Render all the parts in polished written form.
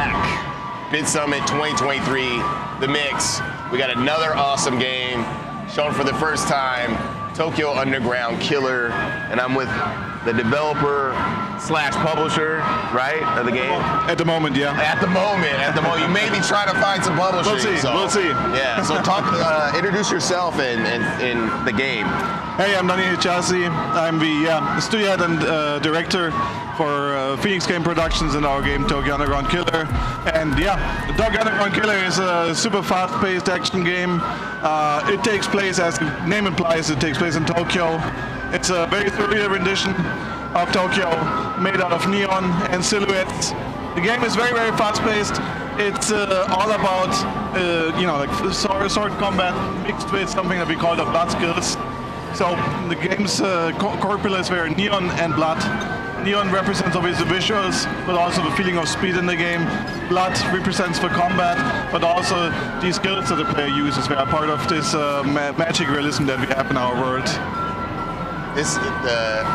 back. BitSummit 2023, The Mix. We got another awesome game shown for the first time, Tokyo Underground Killer, and I'm with the developer slash publisher, right, of the game? At the moment, yeah. At the moment. You may be trying to find some publishing. We'll see. Yeah, so introduce yourself in the game. Hey, I'm Danny Chassi. I'm the studio head and director for Phoenix Game Productions in our game Tokyo Underground Killer. And yeah, Tokyo Underground Killer is a super fast-paced action game. It takes place, as the name implies, it takes place in Tokyo. It's a very surreal rendition of Tokyo, made out of neon and silhouettes. The game is very, very fast-paced. It's all about, like sword combat mixed with something that we call the blood skills. So the game's core pillars were neon and blood. Neon represents obviously the visuals, but also the feeling of speed in the game. Blood represents the combat, but also these skills that the player uses. They are part of this magic realism that we have in our world. The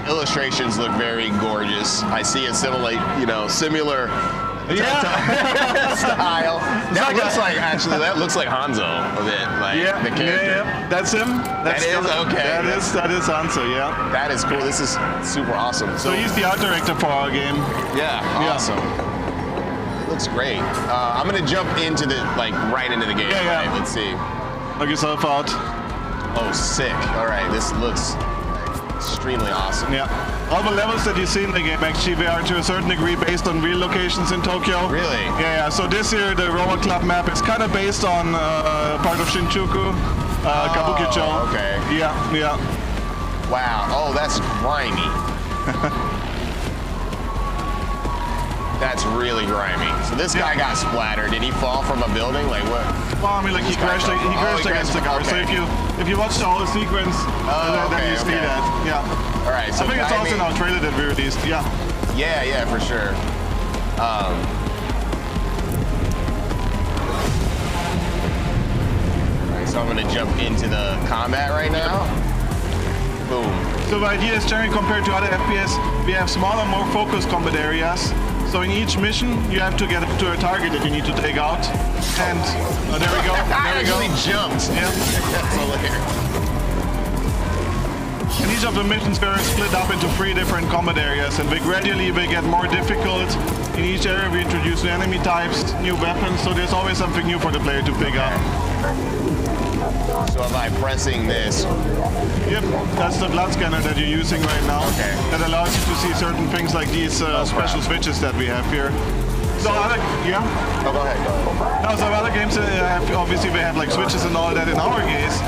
illustrations look very gorgeous. I see a similar style. That looks like Hanzo a bit, the character. Yeah. That's him. That is Hanzo, yeah. That is cool. This is super awesome. So he's the art director for our game. Yeah, awesome. Yeah. Looks great. I'm gonna jump into right into the game. Yeah. Right? Let's see. Knock yourself out. Oh, sick. All right, this looks extremely awesome. Yeah. All the levels that you see in the game, actually, they are to a certain degree based on real locations in Tokyo. Really? Yeah. So this year, the Robot Club map is kind of based on part of Shinjuku, Kabukicho. Okay. Yeah. Wow. Oh, that's grimy. That's really grimy. So this guy got splattered. Did he fall from a building? Like what? Well, I mean, he crashed against the car. Okay. So if you watch the whole sequence, then you see that. Yeah. All right. So I think it's also in our trailer that we released. Yeah. Yeah, for sure. All right, so I'm gonna jump into the combat right now. Boom. So the idea is generally compared to other FPS, we have smaller, more focused combat areas. So in each mission, you have to get up to a target that you need to take out. And there we go. I actually jumped. Yeah. That's hilarious. And each of the missions were split up into 3 different combat areas, and they gradually get more difficult. In each area, we introduce new enemy types, new weapons, so there's always something new for the player to pick up. So am I pressing this? Yep, that's the blood scanner that you're using right now. Okay. That allows you to see certain things like these special switches that we have here. So other, yeah? Oh, go ahead. No, so other games, obviously we have like switches and all that. In our case,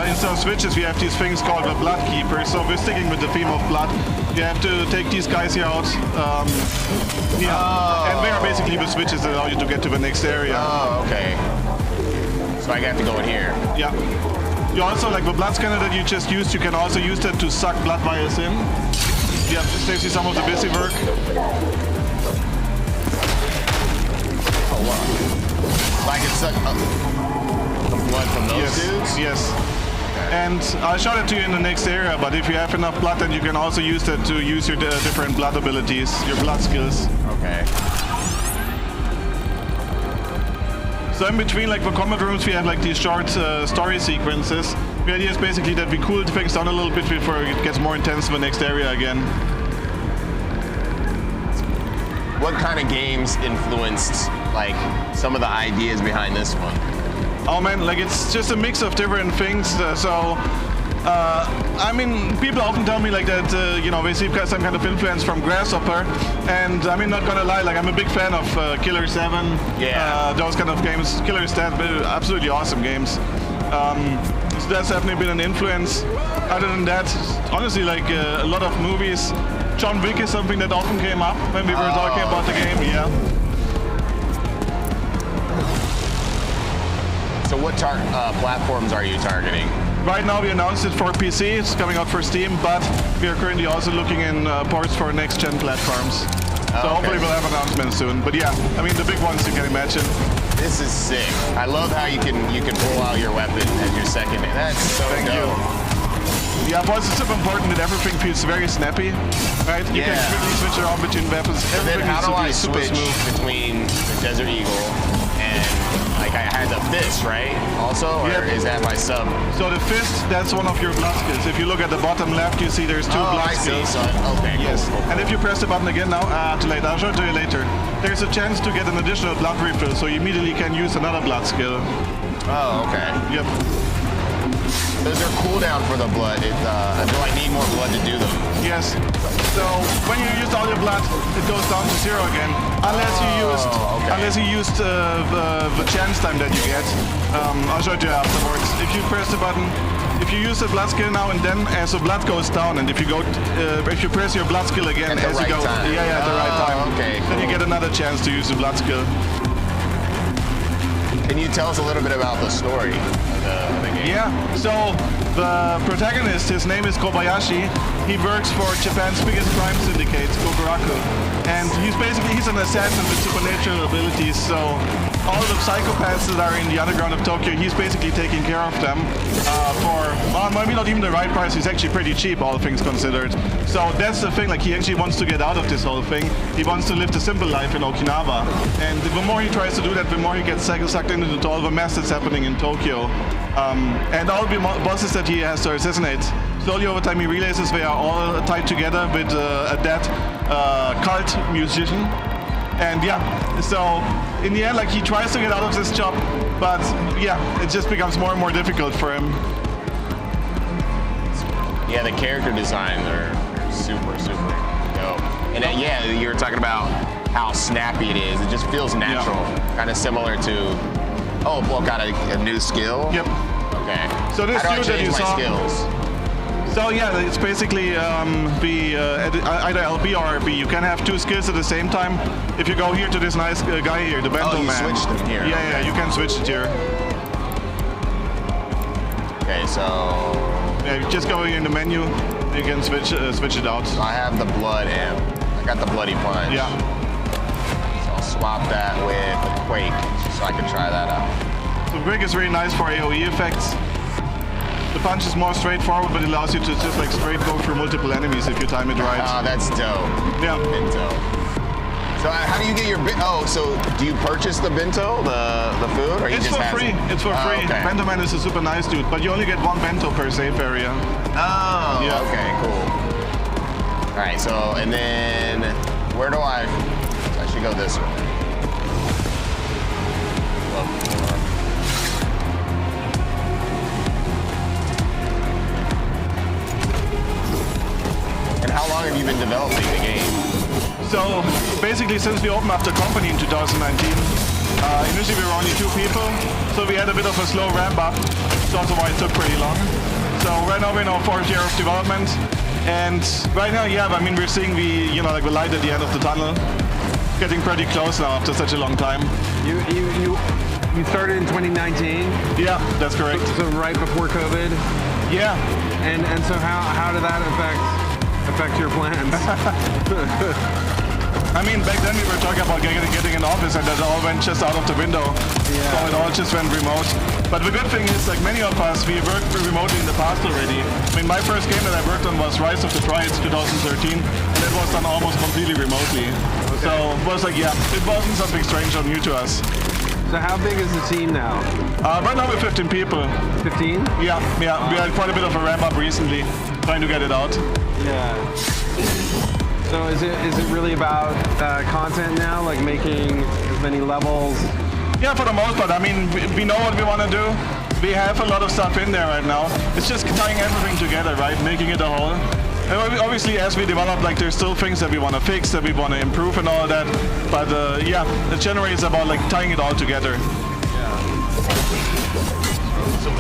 instead of switches, we have these things called the blood keepers. So we're sticking with the theme of blood. You have to take these guys here out. And they are basically the switches that allow you to get to the next area. Oh, okay. So I have to go in here. Yeah. You also, like the blood scanner that you just used, you can also use that to suck blood vials in. Yeah, it saves you some of the busy work. Oh, wow. So I can suck the blood from those dudes? Yes. Okay. And I'll show it to you in the next area, but if you have enough blood, then you can also use that to use your different blood abilities, your blood skills. Okay. So in between like the combat rooms, we have like these short story sequences. The idea is basically that we cool things down a little bit before it gets more intense in the next area again. What kind of games influenced like some of the ideas behind this one? Oh man, like it's just a mix of different things. I mean, people often tell me like that, they see some kind of influence from Grasshopper, and I mean, not gonna lie, like I'm a big fan of Killer 7, those kind of games. Killer is dead, absolutely awesome games. So that's definitely been an influence. Other than that, honestly, like a lot of movies. John Wick is something that often came up when we were talking about the game, yeah. So what platforms are you targeting? Right now we announced it for PC, it's coming out for Steam, but we are currently also looking in ports for next-gen platforms. So hopefully we'll have announcements soon. But yeah, I mean the big ones you can imagine. This is sick. I love how you can pull out your weapon as your second. That's so dope. Yeah, but it's super important that everything feels very snappy, right? You can quickly switch around between weapons. And then how do I super switch smooth. between the Desert Eagle and like I had the fist, right? Also, or is that my sub? So the fist, that's one of your blood skills. If you look at the bottom left, you see there's two blood I skills. see. So, okay, Yes. cool. And if you press the button again now, too late. I'll show it to you later. There's a chance to get an additional blood refill, so you immediately can use another blood skill. Oh, okay. Yep. Those are cooldown for the blood. Do I need more blood to do them? Yes. So when you used all your blood, it goes down to 0 again, unless you used the chance time that you get. I'll show it to you afterwards. If you press the button, if you use the blood skill now and then, as the blood goes down, and if you go, if you press your blood skill again, At the as right you go, time. at the right time, okay, then you cool. get another chance to use the blood skill. Can you tell us a little bit about the story of the game? Yeah, so the protagonist, his name is Kobayashi. He works for Japan's biggest crime syndicate, Kobayashi. And he's an assassin with supernatural abilities, so all the psychopaths that are in the underground of Tokyo, he's basically taking care of them for maybe not even the right price. He's actually pretty cheap, all things considered. So that's the thing, like he actually wants to get out of this whole thing. He wants to live the simple life in Okinawa. And the more he tries to do that, the more he gets sucked into all the mess that's happening in Tokyo. And all the bosses that he has to assassinate, slowly over time he realizes they are all tied together with a dead cult musician. And yeah, so in the end, like he tries to get out of this job, but yeah, it just becomes more and more difficult for him. Yeah, the character designs are super, super dope. And yeah, you were talking about how snappy it is. It just feels natural, kind of similar to, oh, well, got a new skill? Yep. Okay. So this how do I dude that change you my saw, skills? So yeah, it's basically either LB or RB. You can have two skills at the same time. If you go here to this nice guy here, the bento Oh, you man. switched them here. Yeah, you can switch it here. Okay, so Yeah, you just go here in the menu. You can switch it out. I have the blood amp. I got the bloody punch. Yeah. So I'll swap that with the quake, so I can try that out. The quake is really nice for AOE effects. The punch is more straightforward, but it allows you to just like straight go through multiple enemies if you time it right. Oh, that's dope. Yeah. Bento. So how do you get your so do you purchase the bento, the food, or you It's just for has free. it? It's for Oh, free. okay. Bento Man is a super nice dude, but you only get one bento per save area. Oh, Yeah. okay, cool. All right, so and then where do I should go this way. And how long have you been developing the game? So basically, since we opened up the company in 2019, initially we were only 2 people, so we had a bit of a slow ramp up. That's also why it took pretty long. So right now we're in our 4th year of development, and right now, yeah, I mean we're seeing the light at the end of the tunnel. Getting pretty close now after such a long time. You started in 2019. Yeah, that's correct. So right before COVID. Yeah. And so how did that affect your plans? I mean, back then we were talking about getting an office, and that all went just out of the window. Yeah. So it all just went remote. But the good thing is, like many of us, we worked remotely in the past already. I mean, my first game that I worked on was Rise of the Triads 2013, and it was done almost completely remotely. Okay. So it was like, yeah, it wasn't something strange or new to us. So how big is the team now? Right now we're 15 people. 15? Yeah. We had quite a bit of a ramp up recently, trying to get it out. Yeah. So is it really about content now, like making as many levels? Yeah, for the most part. I mean, we know what we want to do. We have a lot of stuff in there right now. It's just tying everything together, right? Making it a whole. And obviously, as we develop, like there's still things that we want to fix, that we want to improve, and all that. But yeah, it generally is about like tying it all together. So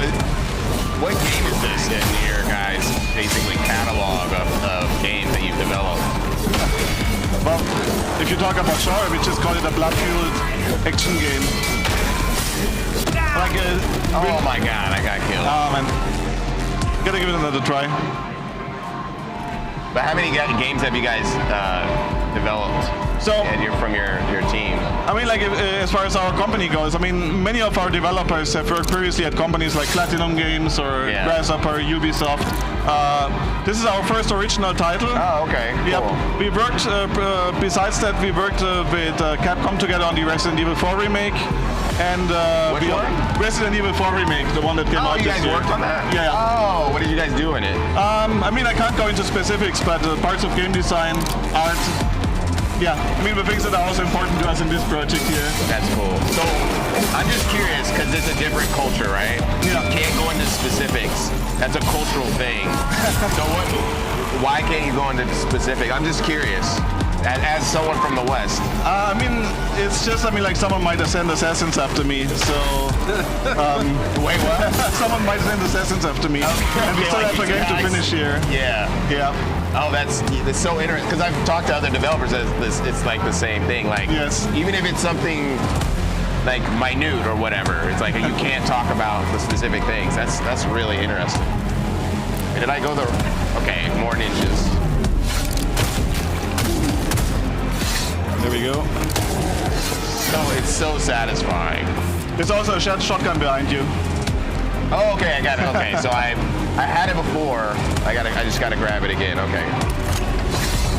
what game is this in your guys' basically catalog of games that you've developed? Well, if you talk about genre, we just call it a blood-fueled action game. Like oh my god, I got killed. Oh man, gotta give it another try. But how many games have you guys developed? So- and you're from your team. I mean, like, as far as our company goes, I mean, many of our developers have worked previously at companies like Platinum Games or Yeah. Grasshopper, Ubisoft. This is our first original title. Oh, okay. Yep. Cool. We worked, besides that, we worked with Capcom together on the Resident Evil 4 remake. And Which one? Resident Evil 4 remake, the one that came Oh, out you this guys year. worked on that? Yeah. Oh, what did you guys do in it? I mean, I can't go into specifics, but parts of game design, art, yeah. I mean, the things that are also important to us in this project here. That's cool. So I'm just curious because it's a different culture, right? Yeah. You can't go into specifics. That's a cultural thing. So why can't you go into specifics? I'm just curious. As someone from the West. I mean, it's just, I mean, like someone might send assassins after me, so... Wait, what? Someone might send assassins after me. And we still like have a game to finish here. Yeah. Yeah. Oh, that's so interesting. Because I've talked to other developers, it's like the same thing. Like, Yes. even if it's something like minute or whatever, it's like you can't talk about the specific things. That's really interesting. Did I go the... Okay, more ninjas. There we go. It's so satisfying. There's also a shotgun behind you. Oh, okay, I got it. Okay, so I had it before. I just gotta grab it again. Okay.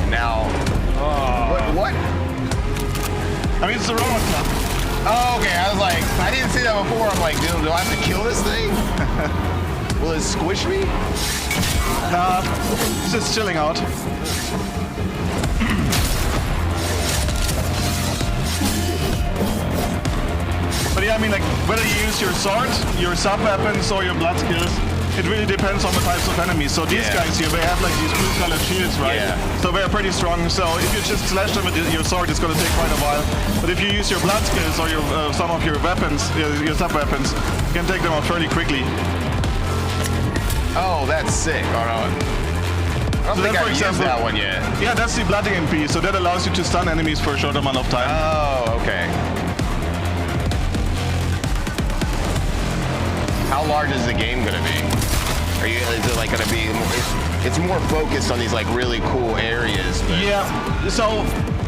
Now. What? I mean, it's the robot club. Oh, okay. I was like, I didn't see that before. I'm like, dude, do I have to kill this thing? Will it squish me? Nah, it's just chilling out. But yeah, I mean, like, whether you use your sword, your sub-weapons, or your blood skills, it really depends on the types of enemies. So these guys here, they have like these blue-colored shields, right? Yeah. So they're pretty strong. So if you just slash them with your sword, it's going to take quite a while. But if you use your blood skills or your some of your weapons, your sub-weapons, you can take them out fairly quickly. Oh, that's sick. Oh, no. I don't think I've used that one yet. Yeah, that's the blood MP. So that allows you to stun enemies for a short amount of time. Oh, okay. How large is the game gonna be? Is it like gonna be? It's more focused on these like really cool areas. But... Yeah. So,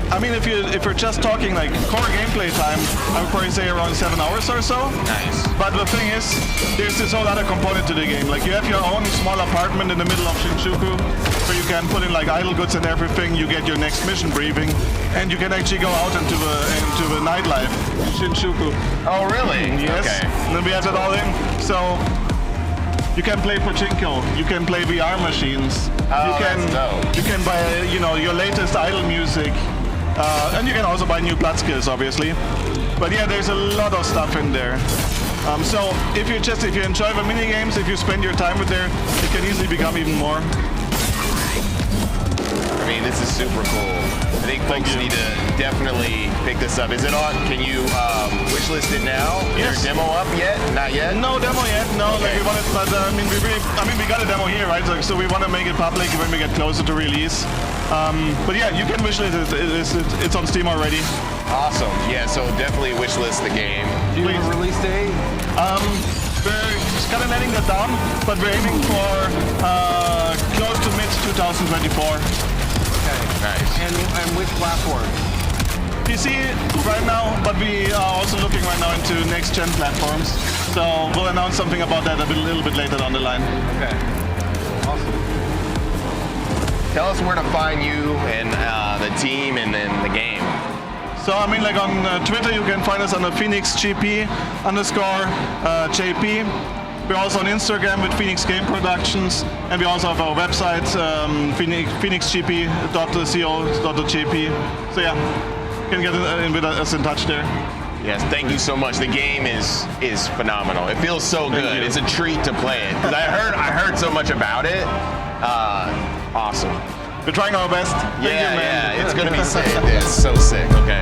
I mean, if you're just talking like core gameplay time, I would probably say around 7 hours or so. Nice. But the thing is, there's this whole other component to the game. Like you have your own small apartment in the middle of Shinjuku, where you can put in like idle goods and everything. You get your next mission briefing, and you can actually go out into the nightlife in Shinjuku. Oh, really? Yes. Okay. And then we have it all in. So you can play pachinko. You can play VR machines. Oh, you can that's dope. you can buy your latest idle music, and you can also buy new blood skills, obviously. But yeah, there's a lot of stuff in there. So if you enjoy the mini games, if you spend your time with there, it can easily become even more. I mean, this is super cool. I think folks need to definitely pick this up. Is it on? Can you wishlist it now? Yes. Is there a demo up yet? Not yet? No demo yet. No, like we wanted, but I mean, we got a demo here, right? So we want to make it public when we get closer to release. But yeah, you can wishlist it. It's on Steam already. Awesome. Yeah, so definitely wishlist the game. Do you have a release date? We're just kind of letting that down, but we're aiming for close to mid-2024. Okay. Nice. And which platform? PC right now, but we are also looking right now into next-gen platforms. So we'll announce something about that a little bit later down the line. Okay. Awesome. Tell us where to find you and the team and then the game. So I mean, like on Twitter, you can find us under PhoenixGP_JP. We're also on Instagram with Phoenix Game Productions, and we also have our website, phoenixgp.co.jp. So yeah, you can get with us in touch there. Yes, thank you so much. The game is phenomenal. It feels so good. It's a treat to play it. 'Cause I heard so much about it. Awesome. We're trying our best. Thank you, man. Yeah, it's gonna be sick. It's so sick. Okay.